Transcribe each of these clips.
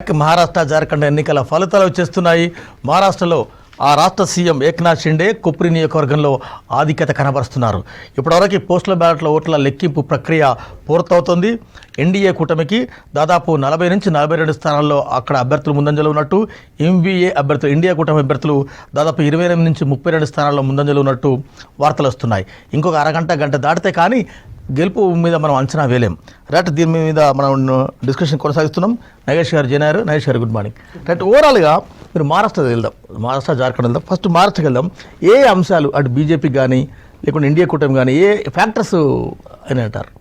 Back. Maharashtra Jharkhand ఎన్నికల ఫలితాలు వచ్చేస్తున్నాయి. మహారాష్ట్రలో ఆ రాష్ట్ర సీఎం ఏక్నాథ్ షిండే కుప్రి నియోజకవర్గంలో ఆధిక్యత కనబరుస్తున్నారు. ఇప్పటివరకు పోస్టల్ బ్యాలెట్ల ఓట్ల లెక్కింపు ప్రక్రియ పూర్తవుతోంది. ఎన్డీఏ కూటమికి దాదాపు 40 నుంచి 42 స్థానాల్లో అక్కడ అభ్యర్థులు ముందంజలో ఉన్నట్టు, ఎంవీఏ అభ్యర్థులు ఇండియా కూటమి అభ్యర్థులు దాదాపు 28 నుంచి 32 స్థానాల్లో ముందంజలో ఉన్నట్టు వార్తలు వస్తున్నాయి. ఇంకొక గంట దాటితే కానీ గెలుపు మీద మనం అంచనా వేయలేం. రైట్, దీని మీద మనం డిస్కషన్ కొనసాగిస్తున్నాం. నగేష్ గారు జైనారు. నగేష్ గారు గుడ్ మార్నింగ్. రైట్, ఓవరాల్గా మీరు మహారాష్ట్రకి వెళ్దాం, మహారాష్ట్ర జార్ఖండ్ వెళ్దాం. ఫస్ట్ మహారాష్ట్రకి వెళ్దాం. ఏ అంశాలు అటు బీజేపీ కానీ లేకుంటే ఇండియా కూటమి కానీ ఏ ఫ్యాక్టర్స్ అని అంటారు?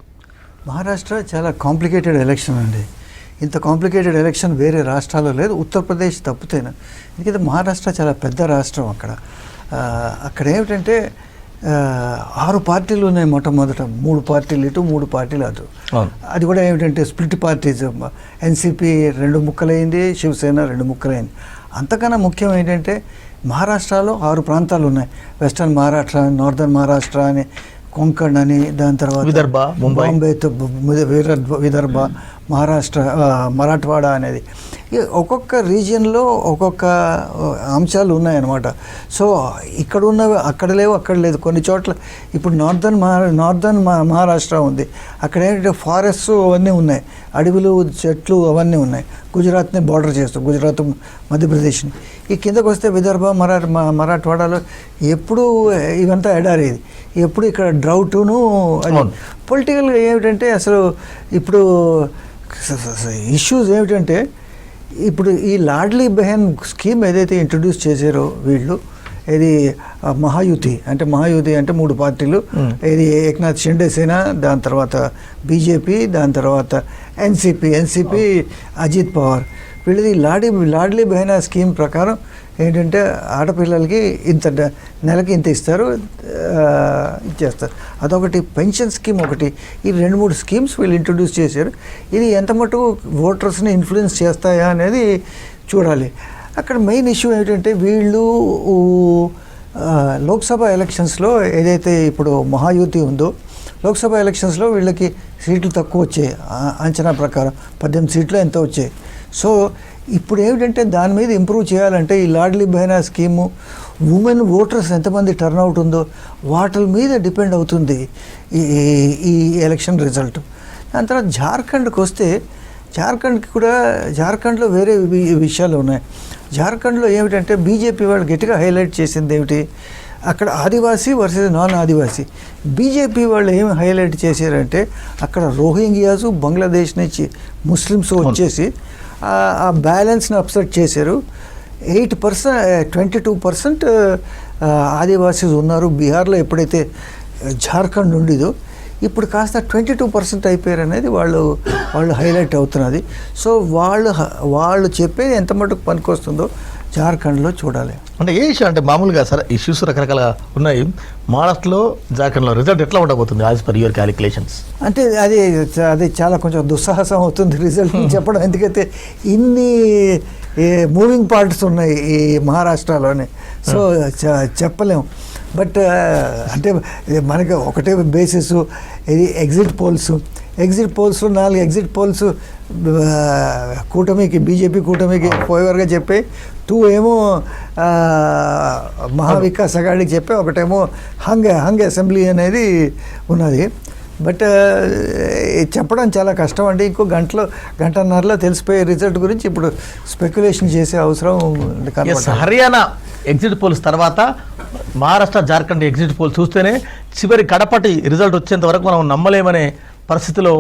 మహారాష్ట్ర చాలా కాంప్లికేటెడ్ ఎలక్షన్ అండి. ఇంత కాంప్లికేటెడ్ ఎలక్షన్ వేరే రాష్ట్రాల్లో లేదు, ఉత్తరప్రదేశ్ తప్పితేనే. ఎందుకంటే మహారాష్ట్ర చాలా పెద్ద రాష్ట్రం. అక్కడ ఏమిటంటే 6 పార్టీలు ఉన్నాయి. మొట్టమొదట 3 పార్టీలు ఇటు 3 పార్టీలు అటు. అది కూడా ఏమిటంటే స్ప్లిట్ పార్టీస్. ఎన్సీపీ 2 ముక్కలైంది, శివసేన 2 ముక్కలైంది. అంతకన్నా ముఖ్యం ఏంటంటే మహారాష్ట్రలో 6 ప్రాంతాలు ఉన్నాయి. వెస్టర్న్ మహారాష్ట్ర, నార్దర్న్ మహారాష్ట్ర అని, కొంకణ్ అని, దాని తర్వాత విదర్భ, బాంబే, విదర్భ, మహారాష్ట్ర, మరాఠవాడ అనేది. ఒక్కొక్క రీజియన్లో ఒక్కొక్క అంశాలు ఉన్నాయన్నమాట. సో ఇక్కడ ఉన్నవి అక్కడ లేవు, అక్కడ లేదు. కొన్ని చోట్ల ఇప్పుడు నార్దర్న్ మహారాష్ట్ర ఉంది. అక్కడ ఏంటంటే ఫారెస్ట్స్ అవన్నీ ఉన్నాయి, అడవులు, చెట్లు అవన్నీ ఉన్నాయి. గుజరాత్ని బార్డర్ చేస్తాం, గుజరాత్ మధ్యప్రదేశ్ని. ఈ కిందకు వస్తే విదర్భ, మరాఠవాడలో ఎప్పుడు ఇవంతా ఎడారేది, ఎప్పుడు ఇక్కడ డ్రౌటును. అది పొలిటికల్గా ఏమిటంటే అసలు ఇప్పుడు ఇష్యూస్ ఏమిటంటే ఇప్పుడు ఈ లాడ్లీ బెహన్ స్కీమ్ ఏదైతే ఇంట్రడ్యూస్ చేశారో వీళ్ళు, ఇది మహాయుతి అంటే 3 పార్టీలు. ఇది ఏక్నాథ్ షిండే సేన, దాని తర్వాత బీజేపీ, దాని తర్వాత ఎన్సీపీ అజిత్ పవార్. వీళ్ళది లాడ్లీ బెహన్ స్కీమ్ ప్రకారం ఏంటంటే ఆడపిల్లలకి నెలకి ఇంత ఇస్తారు, ఇచ్చేస్తారు. అదొకటి. పెన్షన్ స్కీమ్ ఒకటి. ఈ 2-3 స్కీమ్స్ వీళ్ళు ఇంట్రడ్యూస్ చేశారు. ఇది ఎంత మటుకు ఓటర్స్ని ఇన్ఫ్లుయెన్స్ చేస్తాయా అనేది చూడాలి. అక్కడ మెయిన్ ఇష్యూ ఏంటంటే వీళ్ళు లోక్సభ ఎలక్షన్స్లో ఏదైతే ఇప్పుడు మహాయుతి ఉందో, లోక్సభ ఎలక్షన్స్లో వీళ్ళకి సీట్లు తక్కువ వచ్చాయి. అంచనా ప్రకారం 18 సీట్లు ఎంతో వచ్చాయి. సో ఇప్పుడు ఏమిటంటే దాని మీద ఇంప్రూవ్ చేయాలంటే ఈ లాడ్లీ బెహన్ స్కీము, ఉమెన్ ఓటర్స్ ఎంతమంది టర్న్అవుట్ ఉందో వాటి మీద డిపెండ్ అవుతుంది ఈ ఎలక్షన్ రిజల్ట్. దాని తర్వాత జార్ఖండ్కి వస్తే, జార్ఖండ్లో వేరే విషయాలు ఉన్నాయి. జార్ఖండ్లో ఏమిటంటే బీజేపీ వాళ్ళు గట్టిగా హైలైట్ చేసింది ఏమిటి, అక్కడ ఆదివాసీ వర్సెస్ నాన్ ఆదివాసీ. బీజేపీ వాళ్ళు ఏమి హైలైట్ చేశారంటే అక్కడ రోహింగ్యాస్, బంగ్లాదేశ్ నుంచి ముస్లిమ్స్ వచ్చేసి ఆ బ్యాలెన్స్ని అప్సెట్ చేశారు. 22% ఆదివాసీస్ ఉన్నారు బీహార్లో ఎప్పుడైతే జార్ఖండ్ ఉండేదో. ఇప్పుడు కాస్త 22% అయిపోయారు అనేది వాళ్ళు హైలైట్ అవుతున్నది. సో వాళ్ళు చెప్పేది ఎంత మటుకు పనికొస్తుందో జార్ఖండ్లో చూడాలి. అంటే ఏ ఇష్యూ అంటే మామూలుగా సరే ఇష్యూస్ రకరకాలుగా ఉన్నాయి. మహారాష్ట్రలో జార్ఖండ్లో రిజల్ట్ ఎట్లా ఉండబోతుంది యాజ్ పర్ యువర్ క్యాలిక్యులేషన్స్? అంటే అది చాలా కొంచెం దుస్సాహసం అవుతుంది రిజల్ట్ చెప్పడం. ఎందుకంటే ఇన్ని మూవింగ్ పార్ట్స్ ఉన్నాయి ఈ మహారాష్ట్రలోనే. సో చెప్పలేము. బట్ అంటే మనకి ఒకటే బేసిస్, ఇది ఎగ్జిట్ పోల్స్. 4 ఎగ్జిట్ పోల్స్ కూటమికి, బీజేపీ కూటమికి ఫేవర్గా చెప్పి, 2 ఏమో మహావికాస్ అఘాడీకి చెప్పి, ఒకటేమో హంగ్ అసెంబ్లీ అనేది ఉన్నది. బట్ చెప్పడం చాలా కష్టం అండి. ఇంకో గంటన్నరలో తెలిసిపోయే రిజల్ట్ గురించి ఇప్పుడు స్పెక్యులేషన్ చేసే అవసరం. హర్యానా ఎగ్జిట్ పోల్స్ తర్వాత మహారాష్ట్ర, జార్ఖండ్ ఎగ్జిట్ పోల్స్ చూస్తేనే చివరి కడపటి రిజల్ట్ వచ్చేంత వరకు మనం నమ్మలేమనే పరిస్థితిలో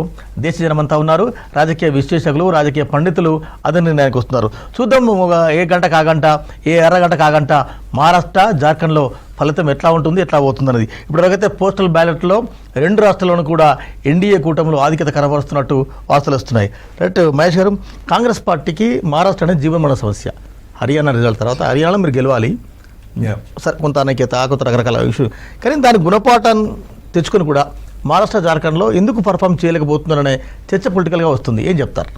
దేశ జనమంతా ఉన్నారు. రాజకీయ విశ్లేషకులు, రాజకీయ పండితులు అదే నిర్ణయానికి వస్తున్నారు. చూద్దాం ఏ అరగంట కాగంట మహారాష్ట్ర, జార్ఖండ్లో ఫలితం ఎట్లా ఉంటుంది, ఎట్లా పోతుందన్నది. ఇప్పటివరకైతే పోస్టల్ బ్యాలెట్లో 2 రాష్ట్రాల్లోనూ కూడా ఎన్డీఏ కూటమిలో ఆధిక్యత కనబరుస్తున్నట్టు వార్తలు వస్తున్నాయి. రైట్ మహేష్ గారు, కాంగ్రెస్ పార్టీకి మహారాష్ట్ర అనేది జీవనమరణ సమస్య. హర్యానా రిజల్ట్ తర్వాత హర్యానాలో మీరు గెలవాలి, సరే కొంత అనైక్యత, కొంత రకరకాల ఇష్యూ, కానీ దాని గుణపాఠాన్ని తెచ్చుకొని కూడా మహారాష్ట్ర, జార్ఖండ్లో ఎందుకు పర్ఫామ్ చేయలేకపోతున్నారనే చర్చ పొలిటికల్గా వస్తుంది. ఏం చెప్తారు?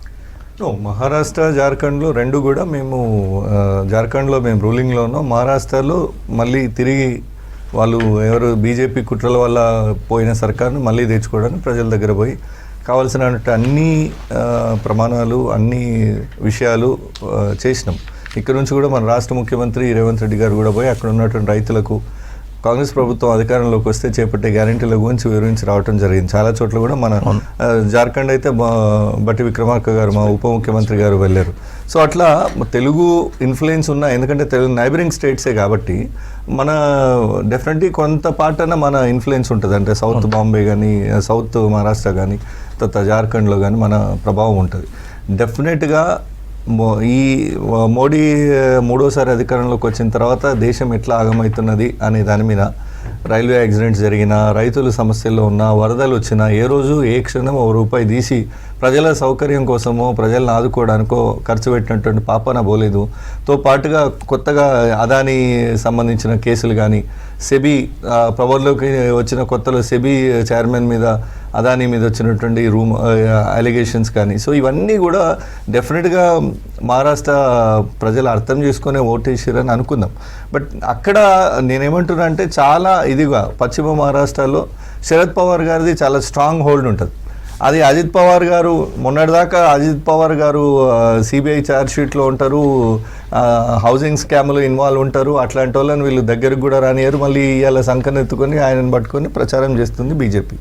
మహారాష్ట్ర, జార్ఖండ్లో 2 కూడా మేము, జార్ఖండ్లో మేము రూలింగ్లో ఉన్నాం. మహారాష్ట్రలో మళ్ళీ తిరిగి వాళ్ళు బీజేపీ కుట్రల వల్ల పోయిన సర్కార్ను మళ్ళీ తెచ్చుకోవడానికి ప్రజల దగ్గర పోయి కావాల్సిన అన్ని ప్రమాణాలు అన్ని విషయాలు చేసినాం. ఇక్కడ నుంచి కూడా మన రాష్ట్ర ముఖ్యమంత్రి రేవంత్ రెడ్డి గారు కూడా పోయి అక్కడ ఉన్నటువంటి రైతులకు కాంగ్రెస్ ప్రభుత్వం అధికారంలోకి వస్తే చేపట్టే గ్యారెంటీల గురించి వివరించి రావడం జరిగింది. చాలా చోట్ల కూడా మన జార్ఖండ్ అయితే బట్టి విక్రమార్క గారు మా ఉప ముఖ్యమంత్రి గారు వెళ్ళారు. సో అట్లా తెలుగు ఇన్ఫ్లుయెన్స్ ఉన్న, ఎందుకంటే తెలుగు నైబరింగ్ స్టేట్సే కాబట్టి మన డెఫినెట్లీ కొంత పార్ట్ మన ఇన్ఫ్లుయెన్స్ ఉంటుంది. అంటే సౌత్ బాంబే కానీ సౌత్ మహారాష్ట్ర కానీ తర్వాత జార్ఖండ్లో కానీ మన ప్రభావం ఉంటుంది. డెఫినెట్గా ఈ మోడీ మూడోసారి అధికారంలోకి వచ్చిన తర్వాత దేశం ఎట్లా ఆగమవుతున్నది అనే దాని మీద రైల్వే యాక్సిడెంట్స్ జరిగినా, రైతులు సమస్యల్లో ఉన్నా, వరదలు వచ్చినా ఏ రోజు ఏ క్షణం ₹1 తీసి ప్రజల సౌకర్యం కోసమో ప్రజలను ఆదుకోవడానికో ఖర్చు పెట్టినటువంటి పాపన పోలేదు. తో పాటుగా కొత్తగా అదానీ సంబంధించిన కేసులు కానీ, సెబీ పవర్లోకి వచ్చిన కొత్తలో సెబీ చైర్మన్ మీద అదానీ మీద వచ్చినటువంటి అలిగేషన్స్ కానీ, సో ఇవన్నీ కూడా డెఫినెట్గా మహారాష్ట్ర ప్రజలు అర్థం చేసుకునే ఓటేసారని అనుకుందాం. బట్ అక్కడ నేనేమంటున్నా అంటే చాలా ఇదిగా పశ్చిమ మహారాష్ట్రలో శరద్ పవార్ గారిది చాలా స్ట్రాంగ్ హోల్డ్ ఉంటుంది. అది అజిత్ పవార్ గారు మొన్నటిదాకా అజిత్ పవార్ గారు సిబిఐ ఛార్జ్ షీట్లో ఉంటారు, హౌసింగ్ స్కామ్లో ఇన్వాల్వ్ ఉంటారు. అట్లాంటి వాళ్ళని వీళ్ళు దగ్గరకు కూడా రానియరు. మళ్ళీ ఇవాళ సంకనెత్తుకొని ఆయనను పట్టుకొని ప్రచారం చేస్తుంది బీజేపీ.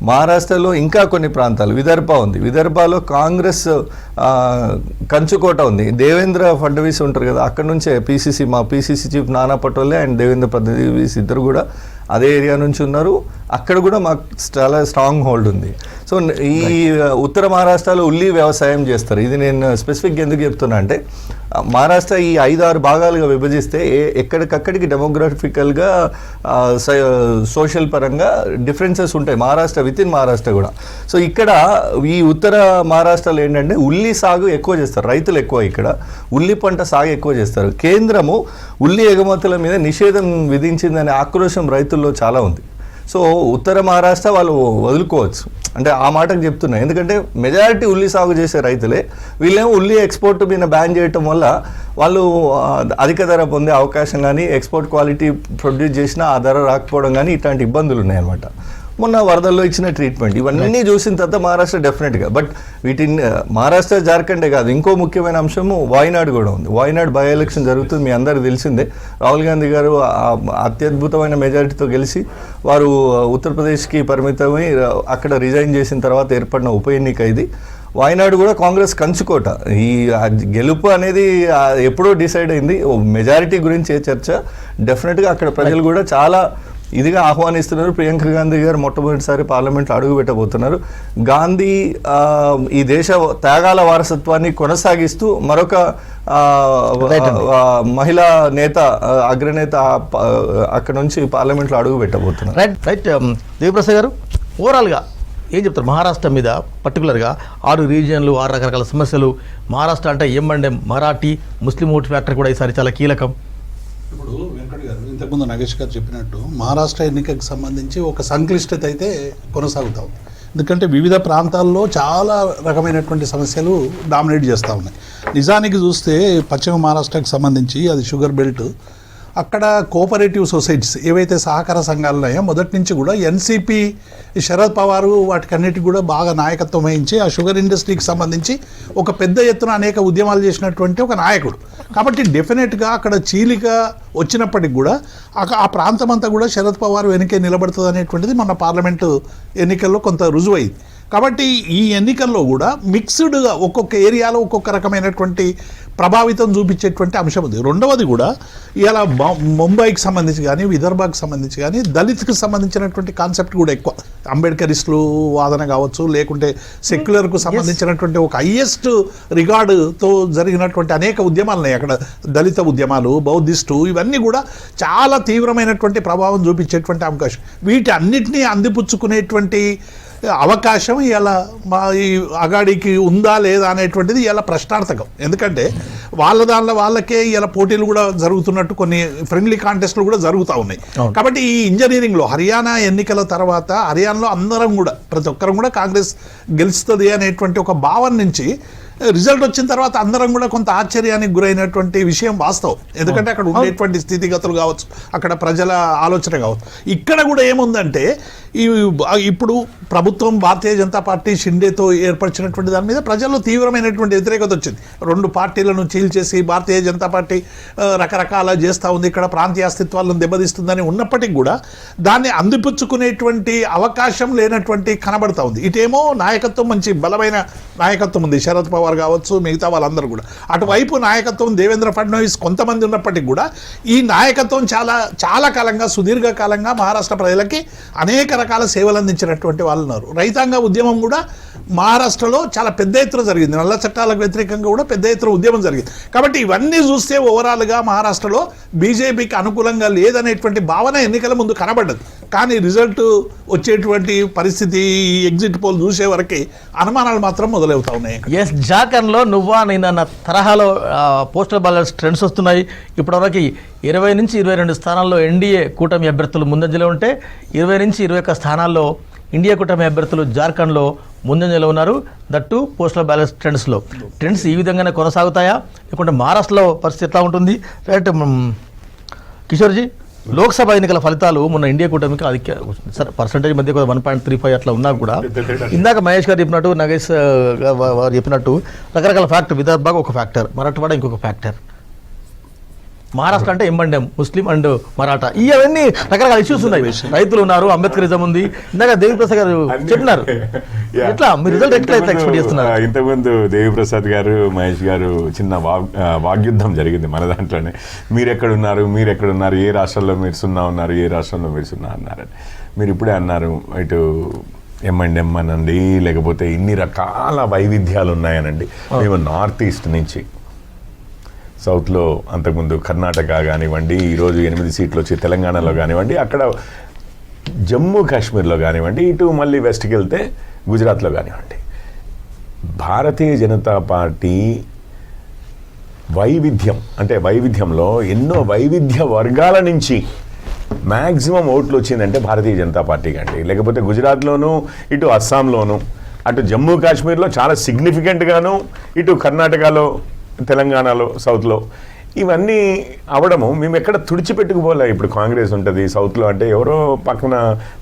మహారాష్ట్రలో ఇంకా కొన్ని ప్రాంతాలు, విదర్భ ఉంది, విదర్భలో కాంగ్రెస్ కంచుకోట ఉంది. దేవేంద్ర ఫడ్నవీస్ ఉంటారు కదా, అక్కడ నుంచే మా పీసీసీ చీఫ్ నానా పటోలే అండ్ దేవేంద్ర ఫడ్నవీస్ ఇద్దరు కూడా అదే ఏరియా నుంచి ఉన్నారు. అక్కడ కూడా మాకు చాలా స్ట్రాంగ్ హోల్డ్ ఉంది. సో ఈ ఉత్తర మహారాష్ట్రలో ఉల్లి వ్యవసాయం చేస్తారు. ఇది నేను స్పెసిఫిక్గా ఎందుకు చెప్తున్నా అంటే మహారాష్ట్ర ఈ 5-6 భాగాలుగా విభజిస్తే ఎక్కడికక్కడికి డెమోగ్రఫికల్గా సోషల్ పరంగా డిఫరెన్సెస్ ఉంటాయి మహారాష్ట్ర వితిన్ మహారాష్ట్ర కూడా. సో ఇక్కడ ఈ ఉత్తర మహారాష్ట్రలో ఏంటంటే ఉల్లి సాగు ఎక్కువ చేస్తారు, రైతులు ఎక్కువ, ఇక్కడ ఉల్లి పంట సాగు ఎక్కువ చేస్తారు. కేంద్రము ఉల్లి ఎగుమతుల మీద నిషేధం విధించిందనే ఆక్రోశం రైతుల్లో చాలా ఉంది. సో ఉత్తర మహారాష్ట్ర వాళ్ళు వదులుకోవచ్చు అంటే ఆ మాటకు చెప్తున్నా, ఎందుకంటే మెజారిటీ ఉల్లి సాగు చేసే రైతులే. వీళ్ళేమో ఉల్లి ఎక్స్పోర్ట్ మీద బ్యాన్ చేయటం వల్ల వాళ్ళు అధిక ధర పొందే అవకాశం కానీ, ఎక్స్పోర్ట్ క్వాలిటీ ప్రొడ్యూస్ చేసినా ఆ ధర రాకపోవడం కానీ ఇట్లాంటి ఇబ్బందులు ఉన్నాయన్నమాట. మొన్న వరదల్లో ఇచ్చిన ట్రీట్మెంట్ ఇవన్నీ చూసిన తర్వాత మహారాష్ట్ర డెఫినెట్గా, బట్ వీటిని మహారాష్ట్ర జార్ఖండే కాదు, ఇంకో ముఖ్యమైన అంశము వాయనాడ్ కూడా ఉంది. వాయనాడ్ బై ఎలక్షన్ జరుగుతుంది, మీ అందరికీ తెలిసిందే. రాహుల్ గాంధీ గారు అత్యద్భుతమైన మెజారిటీతో గెలిచి వారు ఉత్తరప్రదేశ్కి పరిమితమై అక్కడ రిజైన్ చేసిన తర్వాత ఏర్పడిన ఉప ఎన్నిక ఇది. వాయనాడు కూడా కాంగ్రెస్ కంచుకోట. ఈ గెలుపు అనేది ఎప్పుడో డిసైడ్ అయింది. మెజారిటీ గురించి చర్చ డెఫినెట్గా అక్కడ ప్రజలు కూడా చాలా ఇదిగా ఆహ్వానిస్తున్నారు. ప్రియాంక గాంధీ గారు మొట్టమొదటిసారి పార్లమెంట్లో అడుగు పెట్టబోతున్నారు. గాంధీ ఈ దేశ త్యాగాల వారసత్వాన్ని కొనసాగిస్తూ మరొక మహిళా నేత అగ్రనేత అక్కడ నుంచి పార్లమెంట్లో అడుగు పెట్టబోతున్నారు. రైట్ దేవిప్రసాద్ గారు, ఓవరాల్గా ఏం చెప్తారు మహారాష్ట్ర మీద? పర్టికులర్గా 6 రీజియన్లు, 6 రకరకాల సమస్యలు. మహారాష్ట్ర అంటే M&M మరాఠీ ముస్లిం ఓటు ఫ్యాక్టర్ కూడా ఈసారి చాలా కీలకం. ఇప్పుడు వెంకట్ గారు ఇంతకుముందు నాగేష్ గారు చెప్పినట్టు మహారాష్ట్ర ఎన్నికకు సంబంధించి ఒక సంక్లిష్టత అయితే కొనసాగుతూ ఉంది. ఎందుకంటే వివిధ ప్రాంతాల్లో చాలా రకమైనటువంటి సమస్యలు డామినేట్ చేస్తూ ఉన్నాయి. నిజానికి చూస్తే పశ్చిమ మహారాష్ట్రకు సంబంధించి అది షుగర్ బెల్ట్, అక్కడ కోఆపరేటివ్ సొసైటీస్ ఏవైతే సహకార సంఘాలు ఉన్నాయో మొదటి నుంచి కూడా ఎన్సీపీ శరద్ పవార్ వాటికన్నిటికి కూడా బాగా నాయకత్వం వహించి ఆ షుగర్ ఇండస్ట్రీకి సంబంధించి ఒక పెద్ద ఎత్తున అనేక ఉద్యమాలు చేసినటువంటి ఒక నాయకుడు. కాబట్టి డెఫినెట్గా అక్కడ చీలిక వచ్చినప్పటికి కూడా ఆ ప్రాంతం అంతా కూడా శరద్ పవార్ వెనుకే నిలబడుతుంది అనేటువంటిది మన పార్లమెంటు ఎన్నికల్లో కొంత రుజువైంది. కాబట్టి ఈ ఎన్నికల్లో కూడా మిక్స్డ్గా ఒక్కొక్క ఏరియాలో ఒక్కొక్క రకమైనటువంటి ప్రభావితం చూపించేటువంటి అంశం ఉంది. రెండవది కూడా ఇలా ముంబైకి సంబంధించి కానీ విదర్భకు సంబంధించి కానీ దళిత్కి సంబంధించినటువంటి కాన్సెప్ట్ కూడా ఎక్కువ. అంబేద్కరిస్టులు వాదన కావచ్చు, లేకుంటే సెక్యులర్కు సంబంధించినటువంటి ఒక హైయెస్ట్ రిగార్డుతో జరిగినటువంటి అనేక ఉద్యమాలు ఉన్నాయి అక్కడ. దళిత ఉద్యమాలు, బౌద్ధిస్టు, ఇవన్నీ కూడా చాలా తీవ్రమైనటువంటి ప్రభావం చూపించేటువంటి అవకాశం. వీటి అన్నిటినీ అందిపుచ్చుకునేటువంటి అవకాశం ఇలా మా ఈ అగాడికి ఉందా లేదా అనేటువంటిది ఇలా ప్రశ్నార్థకం. ఎందుకంటే దానిలో వాళ్ళకే ఇలా పోటీలు కూడా జరుగుతున్నట్టు కొన్ని ఫ్రెండ్లీ కాంటెస్ట్లు కూడా జరుగుతూ ఉన్నాయి. కాబట్టి ఈ ఇంజనీరింగ్లో హర్యానా ఎన్నికల తర్వాత హర్యానాలో అందరం కూడా ప్రతి ఒక్కరం కూడా కాంగ్రెస్ గెలుస్తుంది అనేటువంటి ఒక భావన నుంచి రిజల్ట్ వచ్చిన తర్వాత అందరం కూడా కొంత ఆశ్చర్యానికి గురైనటువంటి విషయం వాస్తవం. ఎందుకంటే అక్కడ ఉండేటువంటి స్థితిగతులు కావచ్చు, అక్కడ ప్రజల ఆలోచన కావచ్చు. ఇక్కడ కూడా ఏముందంటే ఇప్పుడు ప్రభుత్వం భారతీయ జనతా పార్టీ షిండేతో ఏర్పరిచినటువంటి దాని మీద ప్రజల్లో తీవ్రమైనటువంటి వ్యతిరేకత వచ్చింది. రెండు పార్టీలను చీల్చేసి భారతీయ జనతా పార్టీ రకరకాల చేస్తూ ఉంది, ఇక్కడ ప్రాంతీయ అస్తిత్వాలను దెబ్బతీస్తుందని ఉన్నప్పటికీ కూడా దాన్ని అందిపుచ్చుకునేటువంటి అవకాశం లేనటువంటి కనబడతా ఉంది. ఇటేమో నాయకత్వం మంచి బలమైన నాయకత్వం ఉంది, శరద్ పవార్ కావచ్చు, మిగతా వాళ్ళందరూ కూడా. అటువైపు నాయకత్వం దేవేంద్ర ఫడ్నవీస్ కొంతమంది ఉన్నప్పటికీ కూడా ఈ నాయకత్వం చాలా కాలంగా, సుదీర్ఘకాలంగా మహారాష్ట్ర ప్రజలకి అనేక రకాల సేవలు అందించినటువంటి వాళ్ళు ఉన్నారు. రైతాంగ ఉద్యమం కూడా మహారాష్ట్రలో చాలా పెద్ద ఎత్తున జరిగింది. నల్ల చట్టాలకు వ్యతిరేకంగా కూడా పెద్ద ఎత్తున ఉద్యమం జరిగింది. కాబట్టి ఇవన్నీ చూస్తే ఓవరాల్గా మహారాష్ట్రలో బీజేపీకి అనుకూలంగా లేదనేటువంటి భావన ఎన్నికల ముందు కనబడ్డది. కానీ రిజల్ట్ వచ్చేటువంటి పరిస్థితి, ఎగ్జిట్ పోల్ చూసే వరకు అనుమానాలు మాత్రం మొదలవుతా ఉన్నాయి. ఎస్, జార్ఖండ్లో నువ్వా నేనన్న తరహాలో పోస్టల్ బ్యాలెట్ ట్రెండ్స్ వస్తున్నాయి. ఇప్పటివరకు 20 నుంచి 22 స్థానాల్లో ఎన్డీఏ కూటమి అభ్యర్థులు ముందంజలో ఉంటే 20 నుంచి 21 స్థానాల్లో ఇండియా కూటమి అభ్యర్థులు జార్ఖండ్లో ముందంజలో ఉన్నారు. దట్టు పోస్టల్ బ్యాలెట్ ట్రెండ్స్ ఈ విధంగానే కొనసాగుతాయా, లేకుంటే మహారాష్ట్రలో పరిస్థితి ఎట్లా ఉంటుంది? రైట్ కిషోర్జీ, లోక్సభ ఎన్నికల ఫలితాలు మొన్న ఇండియా కూటమికి ఆధిక్య సరే పర్సంటేజ్ మధ్య 1.35 అట్లా ఉన్నా కూడా ఇందాక మహేష్ గారు చెప్పినట్టు, నగేష్ వారు చెప్పినట్టు రకరకాల ఫ్యాక్టర్, విదర్భ ఒక ఫ్యాక్టర్, మరాఠవాడ ఇంకొక ఫ్యాక్టర్, మహారాష్ట్ర అంటే ఎంబండెం, ముస్లిం అండ్ మరాఠా, ఇవన్నీ రకరకాల ఇష్యూస్ ఉన్నాయి. రైతులు ఉన్నారు, అంబేద్కరిజం ఉంది. ఇందాక దేవిప్రసాద్ గారు చెప్పినారు. ఎట్లా మీరు రిజల్ట్ ఎట్లా ఎక్స్పెక్ట్ చేస్తున్నారు? ఇంతకుముందు దేవిప్రసాద్ గారు, మహేష్ గారు చిన్న వాగ్యుద్ధం జరిగింది మన దాంట్లోనే. మీరెక్కడున్నారు, ఏ రాష్ట్రంలో మీరు 0 ఉన్నారు, ఏ రాష్ట్రంలో మీరు 0 అన్నారని. మీరు ఇప్పుడే అన్నారు, ఇటు ఎంఎండ్ఎం అనండి, లేకపోతే ఇన్ని రకాల వైవిధ్యాలు ఉన్నాయనండి. మేము నార్త్ ఈస్ట్ నుంచి సౌత్లో అంతకుముందు కర్ణాటక కానివ్వండి, ఈరోజు 8 సీట్లు వచ్చి తెలంగాణలో కానివ్వండి, అక్కడ జమ్మూ కాశ్మీర్లో కానివ్వండి, ఇటు మళ్ళీ వెస్ట్కి వెళ్తే గుజరాత్లో కానివ్వండి, భారతీయ జనతా పార్టీ వైవిధ్యంలో ఎన్నో వైవిధ్య వర్గాల నుంచి మ్యాక్సిమం ఓట్లు వచ్చిందంటే భారతీయ జనతా పార్టీకి అండి. లేకపోతే గుజరాత్లోనూ, ఇటు అస్సాంలోనూ, అటు జమ్మూ కాశ్మీర్లో చాలా సిగ్నిఫికెంట్గాను, ఇటు కర్ణాటకలో, తెలంగాణలో, సౌత్లో ఇవన్నీ అవడము మేము ఎక్కడ తుడిచిపెట్టుకుపోలే. ఇప్పుడు కాంగ్రెస్ ఉంటుంది సౌత్లో అంటే ఎవరో పక్కన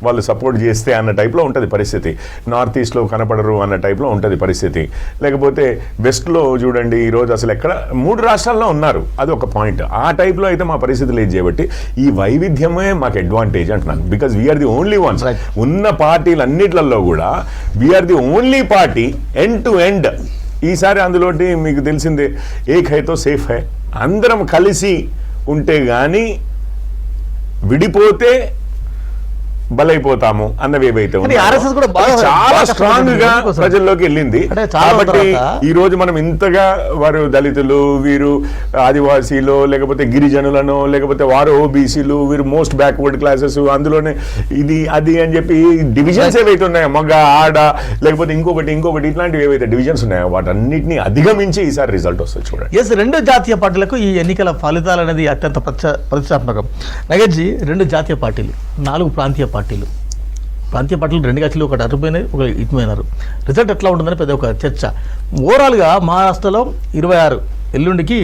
వాళ్ళు సపోర్ట్ చేస్తే అన్న టైప్లో ఉంటుంది పరిస్థితి. నార్త్ ఈస్ట్లో కనపడరు అన్న టైప్లో ఉంటుంది పరిస్థితి. లేకపోతే వెస్ట్లో చూడండి, ఈరోజు అసలు ఎక్కడ 3 రాష్ట్రాల్లో ఉన్నారు, అది ఒక పాయింట్. ఆ టైప్లో అయితే మా పరిస్థితి లేదు చేయబట్టి ఈ వైవిధ్యమే మాకు అడ్వాంటేజ్ అంటున్నాను. Because we are the only ones, ఉన్న పార్టీలన్నిట్లలో కూడా we are the only party end to end. ఈసారి అందులోటి మీకు తెలిసిందే, ఏక్ హైతో సేఫ్ హై, అందరం కలిసి ఉంటే కానీ విడిపోతే బలైపోతాము అన్నవి ఏవైతే చాలా స్ట్రాంగ్ గా ప్రజల్లోకి వెళ్ళింది. కాబట్టి ఈ రోజు మనం ఇంతగా వారు దళితులు, వీరు ఆదివాసీలు, లేకపోతే గిరిజనులను, లేకపోతే వారు ఓబీసీలు, వీరు మోస్ట్ బ్యాక్వర్డ్ క్లాసెస్, అందులోనే ఇది అది అని చెప్పి డివిజన్స్ ఏవైతే ఉన్నాయో, మగ ఆడ, లేకపోతే ఇంకొకటి ఇట్లాంటివి ఏవైతే డివిజన్స్ ఉన్నాయో వాటన్నిటిని అధిగమించి ఈసారి రిజల్ట్ వస్తుంది చూడండి. ఎస్, 2 జాతీయ పార్టీలకు ఈ ఎన్నికల ఫలితాలు అనేది అత్యంత ప్రతిష్టాత్మకం. నగేష్జీ, 2 జాతీయ పార్టీలు, 4 ప్రాంతీయ పార్టీలు 2గా చిల్లి, ఒకటి అటుపోయినాయి, ఒక ఇటుపోయినారు. రిజల్ట్ ఎట్లా ఉంటుందని పెద్ద ఒక చర్చ. ఓవరాల్గా మహారాష్ట్రలో 26 ఎల్లుండికి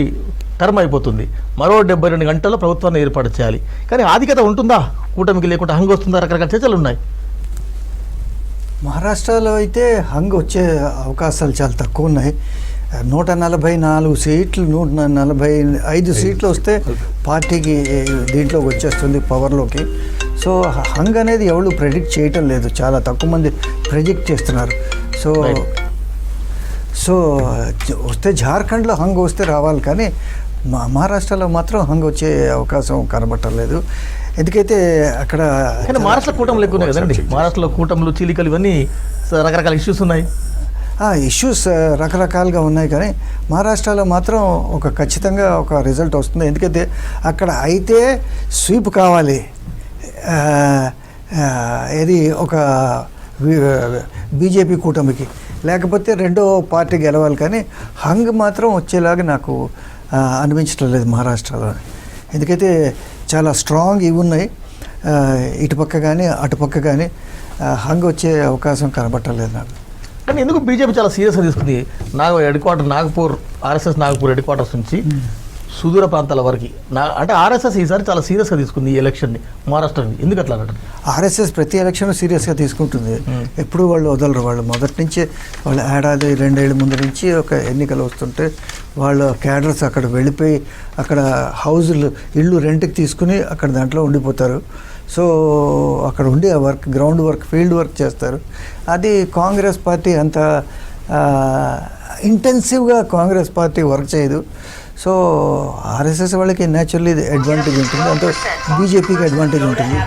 టర్మ్ అయిపోతుంది. మరో 72 గంటల్లో ప్రభుత్వాన్ని ఏర్పాటు చేయాలి. కానీ ఆధిక్యత ఉంటుందా కూటమికి, లేకుంటే హంగ్ వస్తుందా? రకరకాల చర్చలు ఉన్నాయి. మహారాష్ట్రలో అయితే హంగ్ వచ్చే అవకాశాలు చాలా తక్కువ ఉన్నాయి. 144 సీట్లు, 145 సీట్లు వస్తే పార్టీకి దీంట్లోకి వచ్చేస్తుంది, పవర్లోకి. సో హంగ్ అనేది ఎవరు ప్రెడిక్ట్ చేయటం లేదు, చాలా తక్కువ మంది ప్రెడిక్ట్ చేస్తున్నారు. సో వస్తే జార్ఖండ్లో హంగ్ వస్తే రావాలి, కానీ మహారాష్ట్రలో మాత్రం హంగ్ వచ్చే అవకాశం కనబట్టలేదు. ఎందుకైతే అక్కడ మహారాష్ట్ర కూటములు ఎక్కువ ఉన్నాయి కదండి. మహారాష్ట్రలో కూటములు, చీలికలు, ఇవన్నీ రకరకాల ఇష్యూస్ ఉన్నాయి. ఇష్యూస్ రకరకాలుగా ఉన్నాయి, కానీ మహారాష్ట్రలో మాత్రం ఖచ్చితంగా ఒక రిజల్ట్ వస్తుంది. ఎందుకంటే అక్కడ అయితే స్వీప్ కావాలి, ఇది ఒక బీజేపీ కూటమికి, లేకపోతే రెండో పార్టీ గెలవాలి. కానీ హంగ్ మాత్రం వచ్చేలాగా నాకు అనిపించడం లేదు మహారాష్ట్రలో. ఎందుకైతే చాలా స్ట్రాంగ్ ఇవి ఉన్నాయి, ఇటుపక్క కానీ అటుపక్క కానీ హంగ్ వచ్చే అవకాశం కనబట్టలేదు నాకు. కానీ ఎందుకు బీజేపీ చాలా సీరియస్గా తీసుకుంది Nagpur RSS Nagpur head quarters నుంచి సుదూర ప్రాంతాల వరకు అంటే ఆర్ఎస్ఎస్ ఈసారి చాలా సీరియస్గా తీసుకుంది ఈ ఎలక్షన్ని మహారాష్ట్రని. ఎందుకు అట్లా అంటారు? ఆర్ఎస్ఎస్ ప్రతి ఎలక్షన్ సీరియస్గా తీసుకుంటుంది. ఎప్పుడు వాళ్ళు వదలరు. వాళ్ళు మొదటి నుంచే వాళ్ళ ఏడాది 2 ఏళ్ళ ముందు నుంచి ఒక ఎన్నికలు వస్తుంటే వాళ్ళ క్యాడర్స్ అక్కడ వెళ్ళిపోయి అక్కడ హౌజులు ఇళ్ళు రెంట్కి తీసుకుని అక్కడ దాంట్లో ఉండిపోతారు. సో అక్కడ ఉండి ఆ work ground work field work చేస్తారు. అది కాంగ్రెస్ పార్టీ అంత ఇంటెన్సివ్గా కాంగ్రెస్ పార్టీ వర్క్ చేయదు. సో ఆర్ఎస్ఎస్ వాళ్ళకి న్యాచురల్లీ అడ్వాంటేజ్ ఉంటుంది, అంటే బీజేపీకి అడ్వాంటేజ్ ఉంటుంది.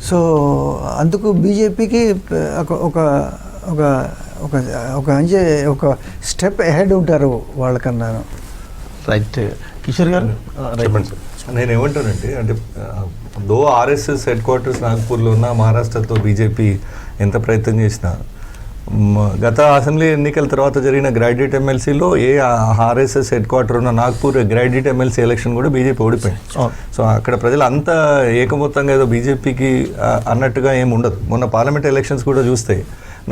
సో అందుకు బీజేపీకి ఒక ఒక ఒక ఒక అంజే ఒక స్టెప్ అహెడ్ ఉంటారు వాళ్ళకన్నాను. రైట్. కిషోర్ గారు చెప్పండి సార్. నేను ఏమంటానంటే అంటే దో ఆర్ఎస్ఎస్ హెడ్ క్వార్టర్స్ నాగ్పూర్లో ఉన్న మహారాష్ట్రతో బీజేపీ ఎంత ప్రయత్నం చేసినా గత అసెంబ్లీ ఎన్నికల తర్వాత జరిగిన గ్రాడ్యుయేట్ ఎమ్మెల్సీలో ఏ ఆర్ఎస్ఎస్ హెడ్ క్వార్టర్ ఉన్న నాగ్పూర్ గ్రాడ్యుయేట్ ఎమ్మెల్సీ ఎలక్షన్ కూడా బీజేపీ ఓడిపోయింది. సో అక్కడ ప్రజలు అంత ఏకమొత్తంగా ఏదో బీజేపీకి అన్నట్టుగా ఏమి ఉండదు. మొన్న పార్లమెంట్ ఎలక్షన్స్ కూడా చూస్తే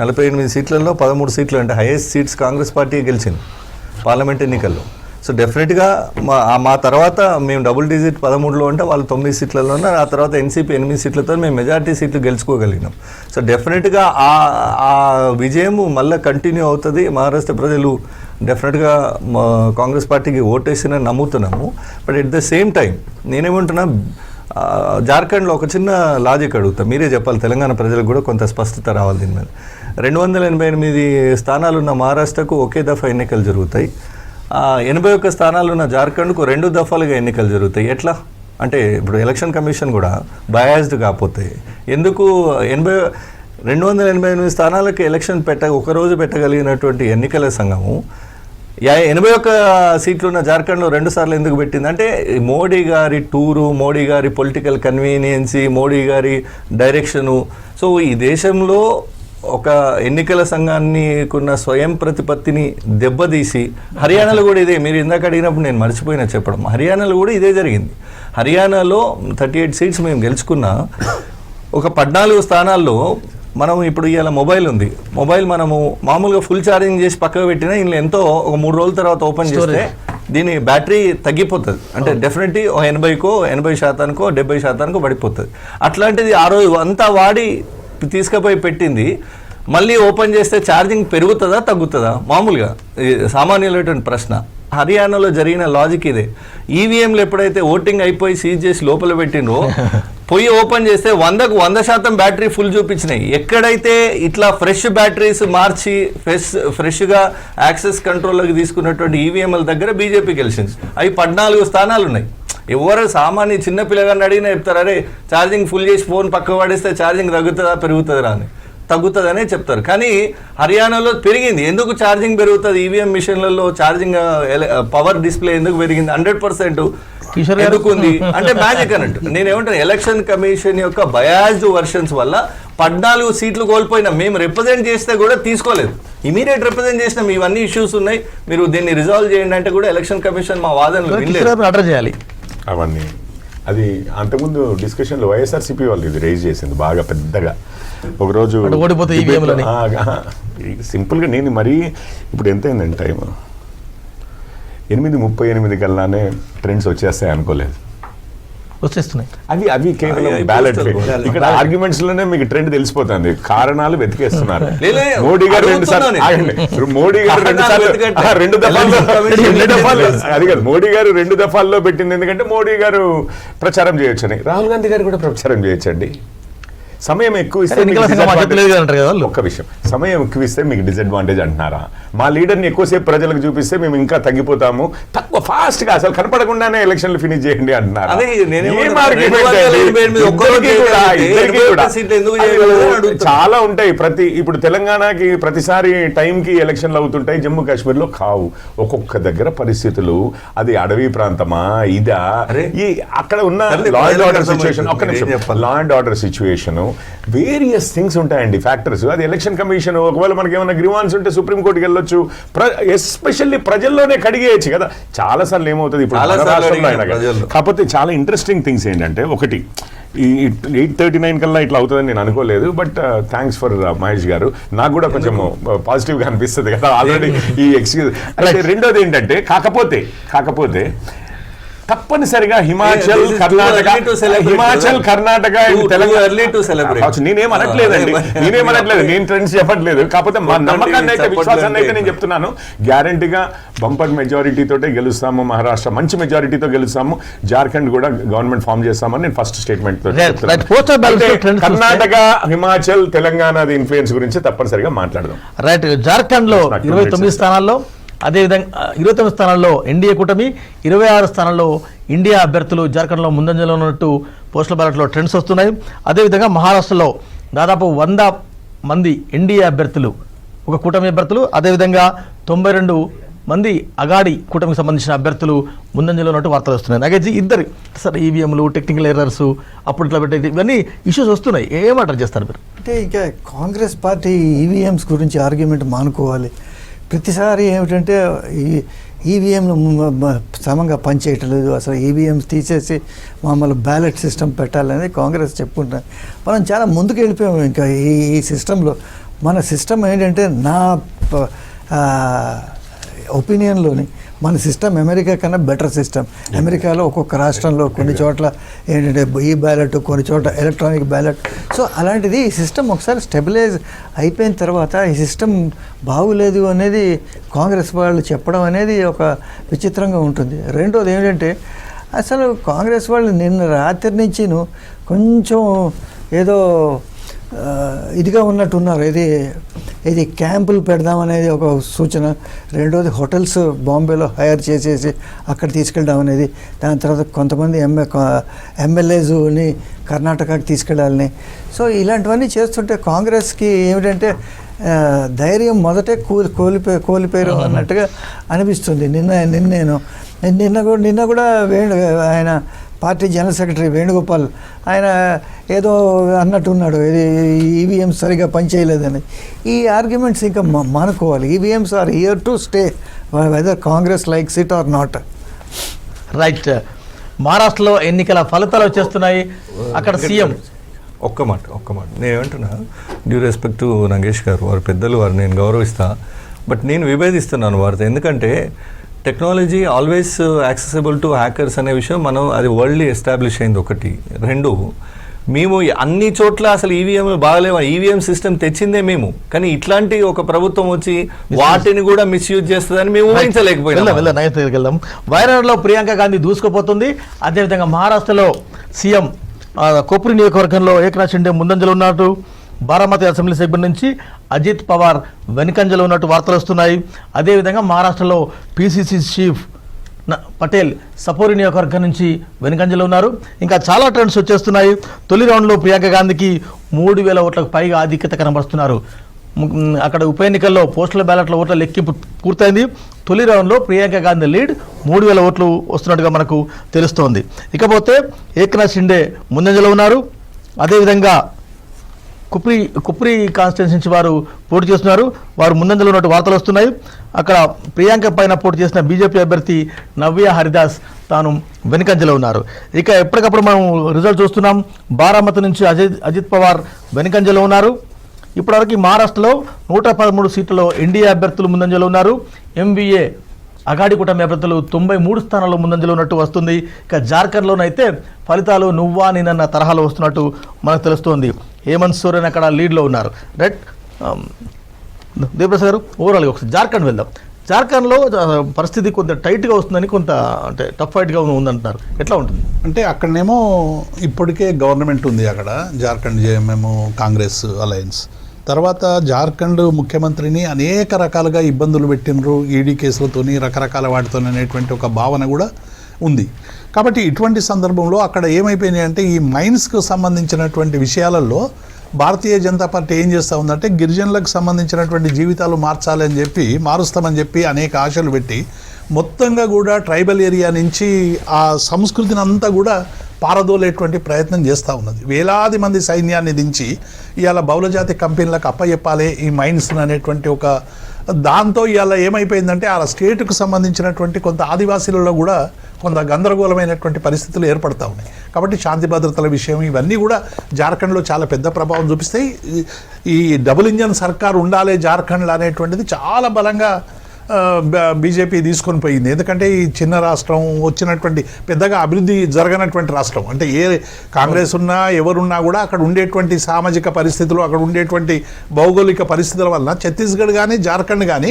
48 సీట్లలో 13 సీట్లు అంటే హైయెస్ట్ సీట్స్ కాంగ్రెస్ పార్టీ గెలిచింది పార్లమెంట్ ఎన్నికల్లో. సో డెఫినెట్గా మా తర్వాత మేము డబుల్ డిజిట్ 13లో అంటే వాళ్ళు 9 సీట్లలో ఉన్నారు. ఆ తర్వాత ఎన్సీపీ 8 సీట్లతో మేము మెజారిటీ సీట్లు గెలుచుకోగలిగినాం. సో డెఫినెట్గా ఆ విజయం మళ్ళీ కంటిన్యూ అవుతుంది. మహారాష్ట్ర ప్రజలు డెఫినెట్గా కాంగ్రెస్ పార్టీకి ఓటేసిన నమ్ముతున్నాము. But at the same time నేనేమంటున్నా, జార్ఖండ్లో ఒక చిన్న లాజిక్ అడుగుతా, మీరే చెప్పాలి, తెలంగాణ ప్రజలకు కూడా కొంత స్పష్టత రావాలి దీని మీద. 288 స్థానాలున్న మహారాష్ట్రకు ఒకే దఫా ఎన్నికలు జరుగుతాయి. 81 స్థానాలున్న జార్ఖండ్కు 2 దఫాలుగా ఎన్నికలు జరుగుతాయి. ఎట్లా అంటే ఇప్పుడు ఎలక్షన్ కమిషన్ కూడా బయాస్డ్ కాకపోతే ఎందుకు 288 స్థానాలకు ఎలక్షన్ ఒకరోజు పెట్టగలిగినటువంటి ఎన్నికల సంఘము 81 సీట్లున్న జార్ఖండ్లో 2 సార్లు ఎందుకు పెట్టింది అంటే మోడీ గారి టూరు, మోడీ గారి పొలిటికల్ కన్వీనియన్సీ, మోడీ గారి డైరెక్షను. సో ఈ దేశంలో ఒక ఎన్నికల సంఘానికున్న స్వయం ప్రతిపత్తిని దెబ్బతీసి, హర్యానాలో కూడా ఇదే, మీరు ఇందాక అడిగినప్పుడు నేను మర్చిపోయినా చెప్పడం, హర్యానాలో కూడా ఇదే జరిగింది. హర్యానాలో 38 సీట్స్ మేము గెలుచుకున్నా ఒక 14 స్థానాల్లో మనం ఇప్పుడు ఇవాళ మొబైల్ ఉంది, మొబైల్ మనము మామూలుగా ఫుల్ ఛార్జింగ్ చేసి పక్కకు పెట్టినా ఇందులో ఎంతో ఒక 3 రోజుల తర్వాత ఓపెన్ చేస్తే దీని బ్యాటరీ తగ్గిపోతుంది. అంటే డెఫినెట్లీ 80%కో 70%కో పడిపోతుంది. అట్లాంటిది ఆ రోజు అంతా వాడి తీసుకుపోయి పెట్టింది, మళ్ళీ ఓపెన్ చేస్తే ఛార్జింగ్ పెరుగుతుందా తగ్గుతుందా? మామూలుగా సామాన్యులైనటువంటి ప్రశ్న. హర్యానాలో జరిగిన లాజిక్ ఇదే. ఈవీఎంలు ఎప్పుడైతే ఓటింగ్ అయిపోయి సీజ్ చేసి లోపల పెట్టినో పోయి ఓపెన్ చేస్తే 100% బ్యాటరీ ఫుల్ చూపించినాయి. ఎక్కడైతే ఇట్లా ఫ్రెష్ బ్యాటరీస్ మార్చి ఫ్రెష్గా యాక్సెస్ కంట్రోల్లోకి తీసుకున్నటువంటి ఈవీఎంల దగ్గర బీజేపీ గెలిచింది. అవి 14 స్థానాలు ఉన్నాయి. ఎవరు సామాన్య చిన్న పిల్లగాన్ని అడిగినా చెప్తారు, అరే ఛార్జింగ్ ఫుల్ చేసి ఫోన్ పక్క పడేస్తే ఛార్జింగ్ తగ్గుతుందా పెరుగుతుందా అని, తగ్గుతుందనే చెప్తారు. కానీ హర్యానాలో పెరిగింది. ఎందుకు ఛార్జింగ్ పెరుగుతుంది? ఈవీఎం మిషన్లలో ఛార్జింగ్ పవర్ డిస్ప్లే ఎందుకు పెరిగింది? 100% ఎందుకు ఉంది అంటే మ్యాజిక్ అన్నట్టు. నేనేమంటాను, ఎలక్షన్ కమిషన్ యొక్క బయాస్డ్ వర్షన్స్ వల్ల 14 సీట్లు కోల్పోయినా మేము రిప్రజెంట్ చేస్తే కూడా తీసుకోలేదు. ఇమీడియట్ రిప్రజెంట్ చేసినాం, ఇవన్నీ ఇష్యూస్ ఉన్నాయి, మీరు దీన్ని రిజాల్వ్ చేయండి అంటే కూడా ఎలక్షన్ కమిషన్ మా వాదనలు అడ్రస్ చేయాలి. అవన్నీ అది అంతకుముందు డిస్కషన్లో వైఎస్ఆర్సీపీ వాళ్ళు ఇది రైజ్ చేసింది బాగా పెద్దగా. ఒకరోజు సింపుల్గా నేను మరీ ఇప్పుడు ఎంత అయిందండి టైం 8:38 కల్లానే ట్రెండ్స్ వచ్చేస్తాయి అనుకోలేదు. వచ్చేస్తున్నాయి. అవి కేవలం బ్యాలెట్. ఇక్కడ ఆర్గ్యుమెంట్స్ లోనే మీకు ట్రెండ్ తెలిసిపోతుంది, కారణాలు వెతికేస్తున్నారు. మోడీ గారు 2 సార్లు అది కాదు, మోడీ గారు 2 దఫాల్లో పెట్టింది ఎందుకంటే మోడీ గారు ప్రచారం చేయొచ్చని. రాహుల్ గాంధీ గారు కూడా ప్రచారం చేయొచ్చండి. సమయం ఎక్కువ ఇస్తే ఒక్క విషయం, సమయం ఎక్కువ ఇస్తే మీకు డిసడ్వాంటేజ్ అంటున్నారా? మా లీడర్ని ఎక్కువసేపు ప్రజలకు చూపిస్తే మేము ఇంకా తగ్గిపోతాము, తక్కువ ఫాస్ట్గా అసలు కనపడకుండానే ఎలక్షన్లు ఫినిష్ చేయండి అంటున్నారు. చాలా ఉంటాయి. ఇప్పుడు తెలంగాణకి ప్రతిసారి టైంకి ఎలక్షన్లు అవుతుంటాయి, జమ్మూ కాశ్మీర్లో కావు. ఒక్కొక్క దగ్గర పరిస్థితులు, అది అడవి ప్రాంతమా ఇదా, ఈ అక్కడ ఉన్న లా అండ్ ఆర్డర్ సిచ్యువేషన్, ఒక్క నిమిషం, law and order situation various things ఉంటాయండి ఫ్యాక్టర్స్. అది ఎలక్షన్ కమిషన్ ఒకవేళ మనకి ఏమైనా గ్రీవాన్స్ ఉంటే సుప్రీంకోర్టుకి వెళ్ళొచ్చు. ఎస్పెషల్లీ ప్రజల్లోనే కడిగేయచ్చు కదా. చాలాసార్లు ఏమవుతుంది ఇప్పుడు మన రాష్ట్రంలో అయినా కదా. కాకపోతే చాలా ఇంట్రెస్టింగ్ థింగ్స్ ఏంటంటే, ఒకటి ఈ 8:39 కల్లా ఇట్లా అవుతుందని నేను అనుకోలేదు. బట్ థ్యాంక్స్ ఫర్ మహేష్ గారు. నాకు కూడా కొంచెం పాజిటివ్గా అనిపిస్తుంది కదా ఆల్రెడీ ఈ ఎక్స్క్యూజ్. అయితే రెండోది ఏంటంటే, కాకపోతే తప్పనిసరిగా హిమాచల్ కర్ణాటక నేనేం అనట్లేదండి, నేను ట్రెండ్స్ చెప్పట్లేదు. కాకపోతే మా నమ్మకాన్ని అయితే, విశ్వాసాన్ని అయితే నేను చెప్తున్నాను. గ్యారంటీగా బంపర్ మెజారిటీ తోటే గెలుస్తాము. మహారాష్ట్ర మంచి మెజారిటీతో గెలుస్తాము. జార్ఖండ్ కూడా గవర్నమెంట్ ఫామ్ చేస్తామని నేను first statement Karnataka, Himachal, Telangana influence గురించి తప్పనిసరిగా మాట్లాడదాం. రైట్. జార్ఖండ్ లో 29 స్థానాల్లో, అదేవిధంగా 29 స్థానాల్లో ఎన్డీఏ కూటమి, 26 స్థానాల్లో ఇండియా అభ్యర్థులు జార్ఖండ్లో ముందంజలో ఉన్నట్టు పోస్టల్ బ్యాలెట్లో ట్రెండ్స్ వస్తున్నాయి. అదేవిధంగా మహారాష్ట్రలో దాదాపు 100 మంది ఎన్డీఏ అభ్యర్థులు, ఒక కూటమి అభ్యర్థులు, అదేవిధంగా 92 మంది అగాడి కూటమికి సంబంధించిన అభ్యర్థులు ముందంజలో ఉన్నట్టు వార్తలు వస్తున్నాయి. నాకైతే ఇద్దరు సార్ ఈవీఎంలు, టెక్నికల్ ఎర్రర్స్, అప్పుడు ఇట్లా పెట్టే ఇవన్నీ ఇష్యూస్ వస్తున్నాయి. ఏమంటారు చేస్తారు మీరు? అంటే ఇంకా కాంగ్రెస్ పార్టీ ఈవీఎంస్ గురించి ఆర్గ్యుమెంట్ మానుకోవాలి. ప్రతిసారి ఏమిటంటే ఈవీఎంలు సమంగా పనిచేయట్లేదు, అసలు ఈవీఎంస్ తీసేసి మామూలు బ్యాలెట్ సిస్టమ్ పెట్టాలని కాంగ్రెస్ చెప్పుకుంటారు. మనం చాలా ముందుకు వెళ్ళిపోయాము ఇంకా ఈ సిస్టంలో. మన సిస్టమ్ ఏంటంటే, నా ఒపీనియన్లోని మన సిస్టమ్ అమెరికా కన్నా బెటర్ సిస్టమ్. అమెరికాలో ఒక్కొక్క రాష్ట్రంలో కొన్ని చోట్ల ఏంటంటే ఈ బ్యాలెట్, కొన్ని చోట్ల ఎలక్ట్రానిక్ బ్యాలెట్. సో అలాంటిది ఈ సిస్టమ్ ఒకసారి స్టెబిలైజ్ అయిపోయిన తర్వాత ఈ సిస్టమ్ బాగులేదు అనేది కాంగ్రెస్ వాళ్ళు చెప్పడం అనేది ఒక విచిత్రంగా ఉంటుంది. రెండోది ఏంటంటే, అసలు కాంగ్రెస్ వాళ్ళు నిన్న రాత్రి నుంచి కొంచెం ఏదో ఇదిగా ఉన్నట్టున్నారు. ఇది క్యాంపులు పెడదామనేది ఒక సూచన. రెండోది హోటల్స్ బాంబేలో హైర్ చేసేసి అక్కడ తీసుకెళ్ళడం అనేది. దాని తర్వాత కొంతమంది ఎమ్మెల్యేస్ని కర్ణాటకకి తీసుకెళ్ళాలని. సో ఇలాంటివన్నీ చేస్తుంటే కాంగ్రెస్కి ఏమిటంటే ధైర్యం మొదటే కోల్పోయారు అన్నట్టుగా అనిపిస్తుంది. నిన్న కూడా ఆయన పార్టీ జనరల్ సెక్రటరీ వేణుగోపాల్ ఆయన ఏదో అన్నట్టున్నాడు, ఇది ఈవీఎంస్ సరిగా పనిచేయలేదని. ఈ ఆర్గ్యుమెంట్స్ ఇంకా మానుకోవాలి. EVMs are here to stay whether Congress likes it or not. Right. మహారాష్ట్రలో ఎన్నికల ఫలితాలు వచ్చేస్తున్నాయి. అక్కడ సీఎం ఒక్క మాట నేను ఏమంటున్నా, డ్యూ రెస్పెక్ట్ టు నాగేష్ గారు, వారు పెద్దలు, వారు నేను గౌరవిస్తా. బట్ నేను విభేదిస్తున్నాను వారితో. ఎందుకంటే technology always accessible to hackers అనే విషయం అది వరల్డ్లీ ఎస్టాబ్లిష్ అయింది ఒకటి. రెండు, మేము అన్ని చోట్ల అసలు ఈవీఎంలు బాగలేవా, ఈవీఎం సిస్టమ్ తెచ్చిందే మేము, కానీ ఇట్లాంటి ఒక ప్రభుత్వం వచ్చి వాటిని కూడా మిస్యూజ్ చేస్తుందని మేము ఊహించలేకపోయినాం. వైరాడ్లో ప్రియాంక గాంధీ దూసుకుపోతుంది. అదేవిధంగా మహారాష్ట్రలో సీఎం కొప్రి నియోజకవర్గంలో ఏక్నాథ్ షిండే ముందంజలో ఉన్నట్టు, బారామతి అసెంబ్లీ సెగ్మెంట్ నుంచి అజిత్ పవార్ వెనుకంజలో ఉన్నట్టు వార్తలు వస్తున్నాయి. అదేవిధంగా మహారాష్ట్రలో పీసీసీ చీఫ్ పటేల్ సపోరి నియోజకవర్గం నుంచి వెనుకంజలో ఉన్నారు. ఇంకా చాలా ట్రెండ్స్ వచ్చేస్తున్నాయి. తొలి రౌండ్లో ప్రియాంక గాంధీకి 3000 ఓట్లకు పైగా ఆధిక్యత కనబరుస్తున్నారు. అక్కడ ఉప ఎన్నికల్లో పోస్టల్ బ్యాలెట్ల ఓట్ల లెక్కింపు పూర్తయింది. తొలి రౌండ్లో ప్రియాంక గాంధీ లీడ్ 3000 ఓట్లు వస్తున్నట్టుగా మనకు తెలుస్తోంది. ఇకపోతే ఏక్నాథ్ షిండే ముందంజలో ఉన్నారు. అదేవిధంగా కుప్రి కాన్స్టిట్యున్సీ నుంచి వారు పోటీ చేస్తున్నారు. వారు ముందంజలో ఉన్నట్టు వార్తలు వస్తున్నాయి. అక్కడ ప్రియాంక పైన పోటీ చేసిన బీజేపీ అభ్యర్థి నవ్య హరిదాస్ తాను వెనుకంజలో ఉన్నారు. ఇక ఎప్పటికప్పుడు మనం రిజల్ట్ చూస్తున్నాం. బారామతి నుంచి అజిత్ పవార్ వెనుకంజలో ఉన్నారు. ఇప్పటివరకు మహారాష్ట్రలో 113 సీట్లలో ఎన్డీఏ అభ్యర్థులు ముందంజలో ఉన్నారు. ఎంవీఏ అగాడి కూటమి అభ్యర్థులు 93 స్థానాల్లో ముందంజలో ఉన్నట్టు వస్తుంది. ఇక జార్ఖండ్లోనైతే ఫలితాలు నువ్వా నేనన్న తరహాలో వస్తున్నట్టు మనకు తెలుస్తోంది. హేమంత్ సోరెన్ అక్కడ లీడ్లో ఉన్నారు. రైట్. దేవప్రసాద్ గారు, ఓవరాల్గా ఒకసారి జార్ఖండ్ వెళ్దాం. జార్ఖండ్లో పరిస్థితి కొంత టైట్గా వస్తుందని, కొంత అంటే టఫ్ ఫైట్గా ఉందంటున్నారు. ఎట్లా ఉంటుంది అంటే అక్కడనేమో ఇప్పటికే గవర్నమెంట్ ఉంది అక్కడ, జార్ఖండ్ జేఎంఎం కాంగ్రెస్ అలయన్స్. తర్వాత జార్ఖండ్ ముఖ్యమంత్రిని అనేక రకాలుగా ఇబ్బందులు పెట్టినరు, ఈడీ కేసులతోని రకరకాల వాటితోని అనేటువంటి ఒక భావన కూడా ఉంది. కాబట్టి ఇటువంటి సందర్భంలో అక్కడ ఏమైపోయినాయి అంటే, ఈ మైన్స్కు సంబంధించినటువంటి విషయాలలో భారతీయ జనతా పార్టీ ఏం చేస్తూ ఉందంటే, గిరిజనులకు సంబంధించినటువంటి జీవితాలు మారుస్తామని చెప్పి అనేక ఆశలు పెట్టి మొత్తంగా కూడా ట్రైబల్ ఏరియా నుంచి ఆ సంస్కృతిని అంతా కూడా పారదోలేటువంటి ప్రయత్నం చేస్తూ ఉన్నది. వేలాది మంది సైన్యాన్ని దించి ఇవాళ బహుళజాతి కంపెనీలకు అప్పచెప్పాలి ఈ మైన్స్ అనేటువంటి ఒక దాంతో ఇవాళ ఏమైపోయిందంటే ఆ స్టేట్కు సంబంధించినటువంటి కొంత ఆదివాసీలలో కూడా కొంత గందరగోళమైనటువంటి పరిస్థితులు ఏర్పడతా ఉన్నాయి. కాబట్టి శాంతి భద్రతల విషయం ఇవన్నీ కూడా జార్ఖండ్లో చాలా పెద్ద ప్రభావం చూపిస్తాయి. ఈ డబుల్ ఇంజన్ సర్కార్ ఉండాలి జార్ఖండ్లో అనేటువంటిది చాలా బలంగా బీజేపీ తీసుకొని పోయింది. ఎందుకంటే ఈ చిన్న రాష్ట్రం వచ్చినటువంటి పెద్దగా అభివృద్ధి జరగనటువంటి రాష్ట్రం, అంటే ఏ కాంగ్రెస్ ఉన్నా ఎవరున్నా కూడా అక్కడ ఉండేటువంటి సామాజిక పరిస్థితులు, అక్కడ ఉండేటువంటి భౌగోళిక పరిస్థితుల వలన ఛత్తీస్గఢ్ కానీ జార్ఖండ్ కానీ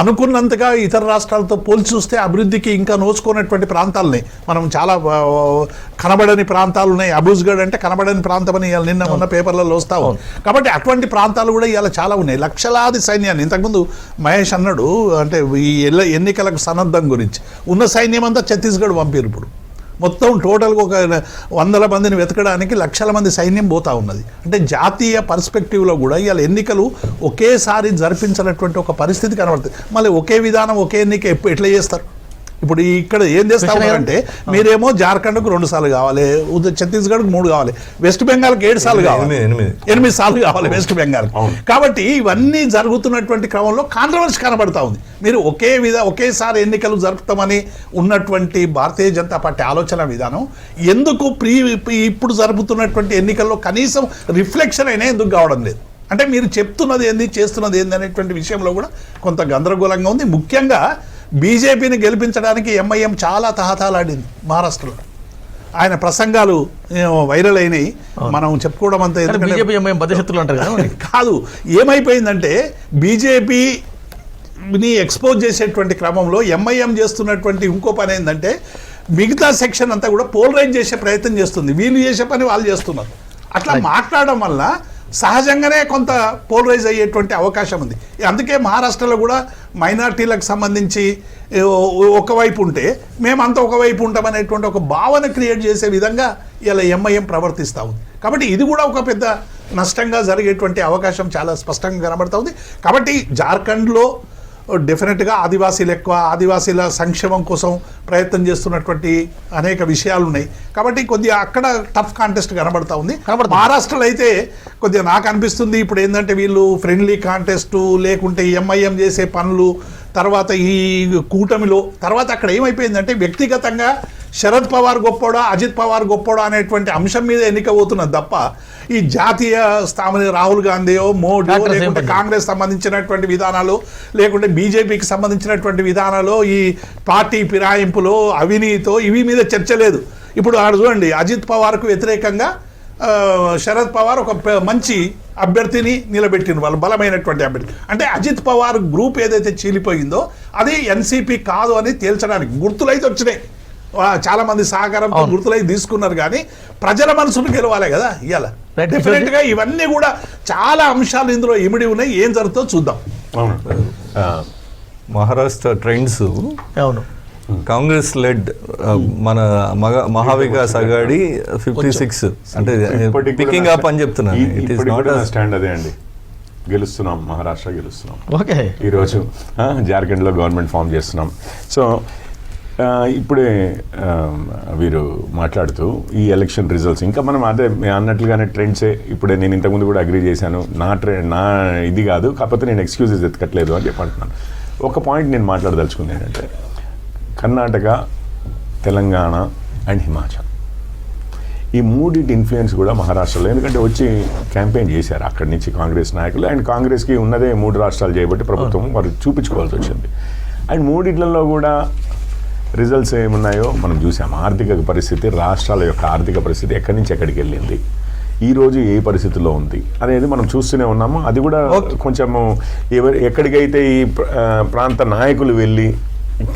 అనుకున్నంతగా ఇతర రాష్ట్రాలతో పోల్చి చూస్తే అభివృద్ధికి ఇంకా నోచుకున్నటువంటి ప్రాంతాలని మనం చాలా కనబడని ప్రాంతాలు ఉన్నాయి. అబూజ్గఢ్ అంటే కనబడని ప్రాంతం అని నిన్న మొన్న పేపర్లలో వస్తావు. కాబట్టి అటువంటి ప్రాంతాలు కూడా ఇవాళ చాలా ఉన్నాయి. లక్షలాది సైన్యాన్ని ఇంతకుముందు మహేష్ అన్నాడు, అంటే ఈ ఎన్నికలకు సన్నద్ధం గురించి ఉన్న సైన్యం అంతా ఛత్తీస్గఢ్ పంపారు. ఇప్పుడు మొత్తం టోటల్గా ఒక 100 మందిని వెతకడానికి లక్షల మంది సైన్యం పోతా ఉన్నది. అంటే జాతీయ పర్స్పెక్టివ్లో కూడా ఇవాళ ఎన్నికలు ఒకేసారి జరిపించినటువంటి ఒక పరిస్థితి కనబడుతుంది. మళ్ళీ ఒకే విధానం ఒకే ఎన్నిక ఎట్లా చేస్తారు? ఇప్పుడు ఇక్కడ ఏం చేస్తామంటే మీరేమో జార్ఖండ్కు 2 సార్లు కావాలి, ఛత్తీస్గఢ్కు 3 కావాలి, వెస్ట్ బెంగాల్కి 7 సార్లు కావాలి, 8 సార్లు కావాలి వెస్ట్ బెంగాల్. కాబట్టి ఇవన్నీ జరుగుతున్నటువంటి క్రమంలో కాంట్రవర్సీ కనబడతా ఉంది. మీరు ఒకేసారి ఎన్నికలు జరుపుతామని ఉన్నటువంటి భారతీయ జనతా పార్టీ ఆలోచన విధానం ఎందుకు ఇప్పుడు జరుపుతున్నటువంటి ఎన్నికల్లో కనీసం రిఫ్లెక్షన్ అయినా ఎందుకు కావడం లేదు? అంటే మీరు చెప్తున్నది ఏంది, చేస్తున్నది ఏంది అనేటువంటి విషయంలో కూడా కొంత గందరగోళంగా ఉంది. ముఖ్యంగా బీజేపీని గెలిపించడానికి ఎంఐఎం చాలా తహతాలాడింది మహారాష్ట్రలో. ఆయన ప్రసంగాలు వైరల్ అయినాయి, మనం చెప్పుకోవడం అంతా కాదు. ఏమైపోయిందంటే బీజేపీని ఎక్స్పోజ్ చేసేటువంటి క్రమంలో ఎంఐఎం చేస్తున్నటువంటి ఇంకో పని ఏంటంటే మిగతా సెక్షన్ అంతా కూడా పోలరైజ్ చేసే ప్రయత్నం చేస్తుంది. వీళ్ళు చేసే పని వాళ్ళు చేస్తున్నారు. అట్లా మాట్లాడడం వల్ల సహజంగానే కొంత పోలరైజ్ అయ్యేటువంటి అవకాశం ఉంది. అందుకే మహారాష్ట్రలో కూడా మైనార్టీలకు సంబంధించి ఒకవైపు ఉంటే మేమంతా ఒకవైపు ఉంటామనేటువంటి ఒక భావన క్రియేట్ చేసే విధంగా ఇలా ఎంఐఎం ప్రవర్తిస్తూ ఉంది. కాబట్టి ఇది కూడా ఒక పెద్ద నష్టంగా జరిగేటువంటి అవకాశం చాలా స్పష్టంగా కనబడుతూ ఉంది. కాబట్టి జార్ఖండ్లో డెఫినెట్గా ఆదివాసీలు ఎక్కువ, ఆదివాసీల సంక్షేమం కోసం ప్రయత్నం చేస్తున్నటువంటి అనేక విషయాలు ఉన్నాయి. కాబట్టి కొద్దిగా అక్కడ టఫ్ కాంటెస్ట్ కనబడతా ఉంది. మహారాష్ట్రలో అయితే కొద్దిగా నాకు అనిపిస్తుంది ఇప్పుడు ఏంటంటే వీళ్ళు ఫ్రెండ్లీ కాంటెస్టు లేకుంటే ఎంఐఎం చేసే పనులు, తర్వాత ఈ కూటమిలో తర్వాత అక్కడ ఏమైపోయిందంటే వ్యక్తిగతంగా శరద్ పవార్ గొప్పోడా అజిత్ పవార్ గొప్పోడా అనేటువంటి అంశం మీద ఎన్నిక పోతున్నది తప్ప ఈ జాతీయ స్థాయి రాహుల్ గాంధీయో మోడీయో లేకుంటే కాంగ్రెస్ సంబంధించినటువంటి విధానాలు లేకుంటే బీజేపీకి సంబంధించినటువంటి విధానాలు ఈ పార్టీ ఫిరాయింపులో అవినీతితో ఇవి మీద చర్చ లేదు. ఇప్పుడు ఆడ చూడండి అజిత్ పవార్కు వ్యతిరేకంగా శరద్ పవార్ ఒక మంచి అభ్యర్థిని నిలబెట్టిన వాళ్ళు బలమైనటువంటి అభ్యర్థి. అంటే అజిత్ పవార్ గ్రూప్ ఏదైతే చీలిపోయిందో అది ఎన్సీపీ కాదు అని తేల్చడానికి గుర్తులైతే వచ్చినాయి. చాలా మంది సహకారంతో గుర్తులై తీసుకున్నారు. కానీ ప్రజల మనసును గెలవాలి కదా ఇవాళ. డెఫినెట్గా ఇవన్నీ కూడా చాలా అంశాలు ఇందులో ఇమిడి ఉన్నాయి. ఏం జరుగుతుందో చూద్దాం. మహారాష్ట్ర ట్రెండ్స్ కాంగ్రెస్ లెడ్ మన మహావికాస్ అగాడి 56 అంటే పికింగ్ అప్ అని చెప్తున్నాను. స్టాండ్ అదే అండి, గెలుస్తున్నాం, మహారాష్ట్ర గెలుస్తున్నాం. ఓకే, ఈరోజు జార్ఖండ్లో గవర్నమెంట్ ఫామ్ చేస్తున్నాం. సో ఇప్పుడే వీరు మాట్లాడుతూ ఈ ఎలక్షన్ రిజల్ట్స్ ఇంకా మనం అదే అన్నట్లుగానే ట్రెండ్సే ఇప్పుడే నేను ఇంతకుముందు కూడా అగ్రీ చేశాను. నా ఇది కాదు, కాకపోతే నేను ఎక్స్క్యూజెస్ ఎత్తుకట్లేదు అని చెప్పి అంటున్నాను. ఒక పాయింట్ నేను మాట్లాడదలుచుకుంది ఏంటంటే కర్ణాటక, తెలంగాణ అండ్ హిమాచల్ ఈ మూడింటి ఇన్ఫ్లుయెన్స్ కూడా మహారాష్ట్రలో, ఎందుకంటే వచ్చి క్యాంపెయిన్ చేశారు అక్కడి నుంచి కాంగ్రెస్ నాయకులు. అండ్ కాంగ్రెస్కి ఉన్నదే 3 రాష్ట్రాలు చేయబట్టి ప్రభుత్వం వారు చూపించుకోవాల్సి వచ్చింది. అండ్ మూడిట్లలో కూడా రిజల్ట్స్ ఏమున్నాయో మనం చూసాం. ఆర్థిక పరిస్థితి, రాష్ట్రాల యొక్క ఆర్థిక పరిస్థితి ఎక్కడి నుంచి ఎక్కడికి వెళ్ళింది, ఈరోజు ఏ పరిస్థితిలో ఉంది అనేది మనం చూస్తూనే ఉన్నాము. అది కూడా కొంచెము ఎక్కడికైతే ఈ ప్రాంత నాయకులు వెళ్ళి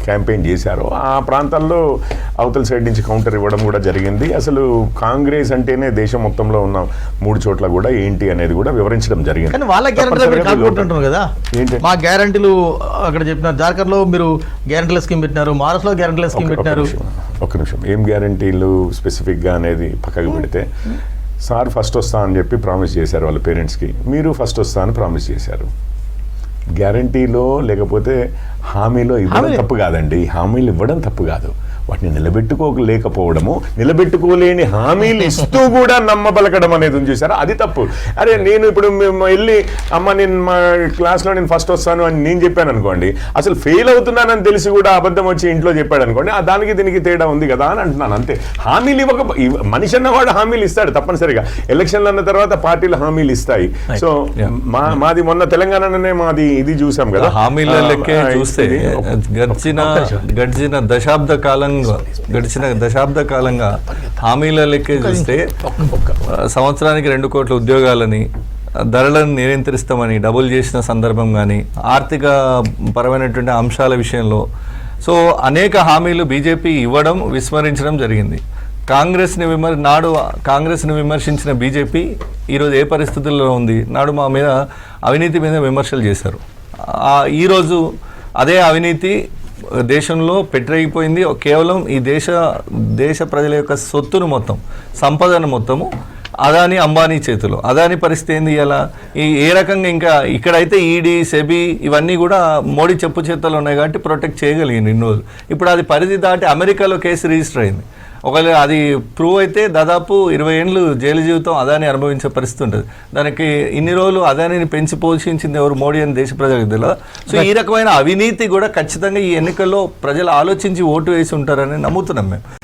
క్యాంపెయిన్ చేశారో ఆ ప్రాంతాల్లో అవతల సైడ్ నుంచి కౌంటర్ ఇవ్వడం కూడా జరిగింది. అసలు కాంగ్రెస్ అంటేనే దేశం మొత్తంలో ఉన్న 3 చోట్ల కూడా ఏంటి అనేది కూడా వివరించడం జరిగింది. కానీ వాళ్ళ గ్యారంటీ కదా, మా గ్యారంటీలు అక్కడ చెప్పినారు. జార్ఖండ్ లో మీరు గ్యారంటీల స్కీమ్ పెట్టినారు, మహారాష్ట్రలో గ్యారంటీల స్కీమ్ పెట్టినారు. ఒక నిమిషం, ఏం గ్యారంటీలు స్పెసిఫిక్గా అనేది పక్కకు పెడితే, సార్ ఫస్ట్ వస్తా అని చెప్పి ప్రామిస్ చేశారు వాళ్ళ పేరెంట్స్కి, మీరు ఫస్ట్ వస్తా అని ప్రామిస్ చేశారు. గ్యారంటీలో లేకపోతే హామీలో ఇవ్వడం తప్పు కాదండి, హామీలు ఇవ్వడం తప్పు కాదు. వాటిని నిలబెట్టుకోలేకపోవడము, నిలబెట్టుకోలేని హామీలు ఇస్తూ కూడా నమ్మబలకడం అనేది ఉంది చూసారా, అది తప్పు. అరే నేను ఇప్పుడు మేము వెళ్ళి అమ్మ నేను మా క్లాస్లో నేను ఫస్ట్ వస్తాను అని నేను చెప్పాను అనుకోండి, అసలు ఫెయిల్ అవుతున్నానని తెలిసి కూడా అబద్ధం వచ్చి ఇంట్లో చెప్పాడు అనుకోండి, దానికి దీనికి తేడా ఉంది కదా అని అంటున్నాను అంతే. హామీలు మనిషి అన్నవాడు హామీలు ఇస్తాడు తప్పనిసరిగా, ఎలక్షన్లు అన్న తర్వాత పార్టీలు హామీలు ఇస్తాయి. సో మాది మొన్న తెలంగాణలోనే మాది ఇది చూసాం కదా, హామీల లెక్కే చూస్తే గడిచిన దశాబ్ద కాలంగా హామీల లెక్కే చూస్తే సంవత్సరానికి 2 కోట్ల ఉద్యోగాలని, ధరలను నియంత్రిస్తామని డబుల్ చేసిన సందర్భం కానీ, ఆర్థిక పరమైనటువంటి అంశాల విషయంలో సో అనేక హామీలు బీజేపీ ఇవ్వడం, విస్మరించడం జరిగింది. కాంగ్రెస్ని విమర్శించిన బీజేపీ ఈరోజు ఏ పరిస్థితుల్లో ఉంది, నాడు మా మీద అవినీతి మీద విమర్శలు చేశారు. ఈరోజు అదే అవినీతి దేశంలో పెట్టిపోయింది. కేవలం ఈ దేశ ప్రజల యొక్క సొత్తును మొత్తం, సంపదను మొత్తము అదాని అంబానీ చేతిలో. అదాని పరిస్థితి ఏంది ఇలా, ఏ రకంగా ఇంకా ఇక్కడైతే ఈడీ, సెబీ ఇవన్నీ కూడా మోడీ చెప్పు చేతుల్లో ఉన్నాయి కాబట్టి ప్రొటెక్ట్ చేయగలిగింది ఇన్ని రోజులు. ఇప్పుడు అది పరిధి దాటి అమెరికాలో కేసు రిజిస్టర్ అయింది. ఒకవేళ అది ప్రూవ్ అయితే దాదాపు 20 ఏళ్ళు జైలు జీవితం అదాని అనుభవించే పరిస్థితి ఉంటుంది. దానికి ఇన్ని రోజులు అదానిని పెంచి పోషించింది ఎవరు, మోడీ అని దేశ ప్రజలకు తెలియదు. సో ఈ రకమైన అవినీతి కూడా ఖచ్చితంగా ఈ ఎన్నికల్లో ప్రజలు ఆలోచించి ఓటు వేసి ఉంటారని నమ్ముతున్నాం మేము.